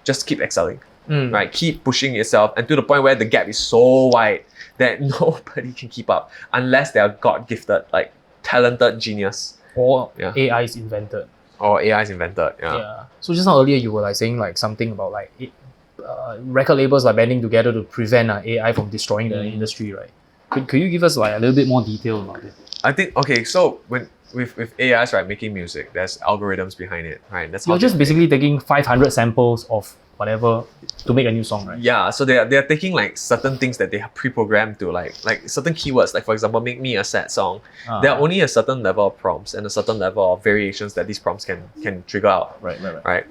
just keep excelling, right? Keep pushing yourself, and to the point where the gap is so wide that nobody can keep up unless they are God-gifted, like talented genius. Or AI is invented. Or AI is invented, Yeah. So just now earlier you were like saying like something about like record labels like banding together to prevent AI from destroying the industry, right? Could you give us like a little bit more detail about it? I think, okay, so with AIs, right, making music, there's algorithms behind it, right? That's You're just basically taking 500 samples of whatever to make a new song, right? Yeah, so they're taking like certain things that they have pre-programmed to like certain keywords, like for example, make me a sad song. There are only a certain level of prompts and a certain level of variations that these prompts can trigger out. Right.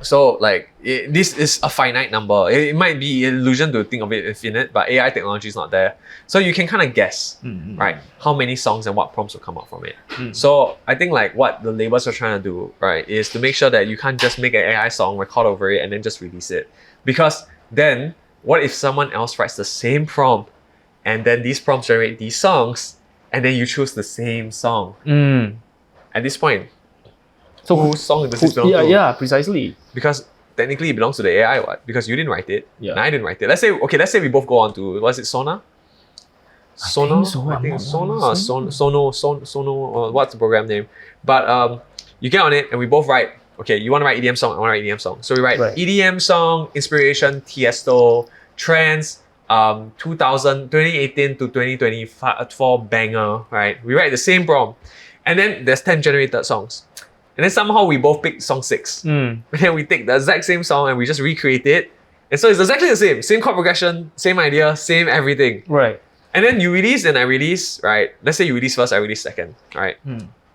So like this is a finite number. It might be an illusion to think of it infinite, but AI technology is not there. So you can kind of guess, right, how many songs and what prompts will come out from it. So I think like what the labels are trying to do, right, is to make sure that you can't just make an AI song, record over it, and then just release it. Because then what if someone else writes the same prompt and then these prompts generate these songs and then you choose the same song? At this point, so whose song does it belong to? Yeah, precisely. Because technically it belongs to the AI, what? Because you didn't write it, and I didn't write it. Let's say we both go on to, was it Sona? Sono, or what's the program name? But you get on it and we both write, okay, you want to write EDM song, I want to write EDM song. So we write EDM song, inspiration, Tiesto, trends, 2018 to 2024 banger, right? We write the same prompt. And then there's 10 generated songs. And then somehow we both pick song 6. And then we take the exact same song and we just recreate it. And so it's exactly the same. Same chord progression, same idea, same everything. Right. And then you release and I release, right? Let's say you release first, I release second, right?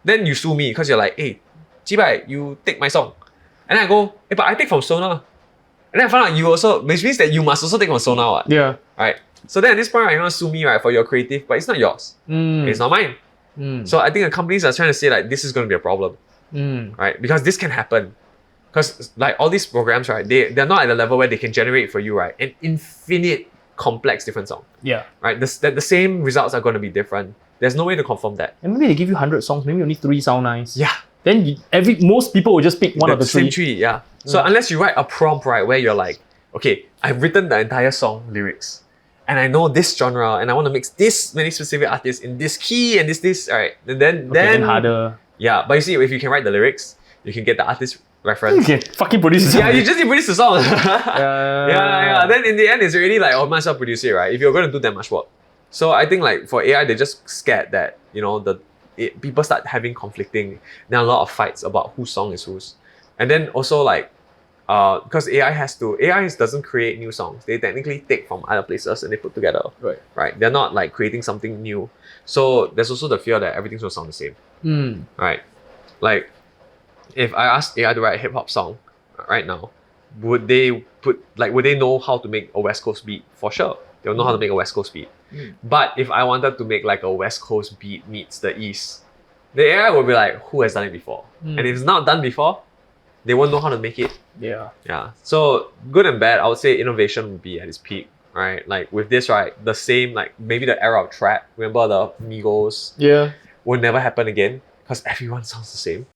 Then you sue me because you're like, hey, Jibai, you take my song. And then I go, hey, but I take from Sona. And then I found out you also, which means that you must also take from Sona, what? Yeah. Right? So then at this point, right, you want to sue me, right, for your creative, but it's not yours. It's not mine. So I think the companies are trying to say like, this is going to be a problem. Right? Because this can happen. Because like all these programs, right, they're not at the level where they can generate for you, right, an infinite complex different song. Yeah. Right? The same results are going to be different. There's no way to confirm that. And maybe they give you 100 songs, maybe only 3 sound nice. Yeah. Then most people will just pick one of the same three. Yeah. So unless you write a prompt, right, where you're like, okay, I've written the entire song lyrics, and I know this genre, and I want to mix this many specific artists in this key and this, right? And then harder. Yeah, but you see, if you can write the lyrics, you can get the artist reference. You can fucking produce the song. Yeah, you just need to produce the song. Yeah. Then in the end, it's really like, oh, might as well produce it, right? If you're going to do that much work. So I think like for AI, they're just scared that, you know, people start having conflicting, then a lot of fights about whose song is whose. And then also like, because AI doesn't create new songs. They technically take from other places and they put together. Right. They're not like creating something new. So there's also the fear that everything's going to sound the same. Right. Like, if I asked AI to write a hip hop song right now, would they know how to make a West Coast beat? For sure. They'll know how to make a West Coast beat. But if I wanted to make like a West Coast beat meets the East, the AI will be like, who has done it before? And if it's not done before, they won't know how to make it. Yeah. So good and bad, I would say innovation would be at its peak, right? Like with this, right, the same, like maybe the era of trap, remember the Migos? Yeah. Will never happen again because everyone sounds the same.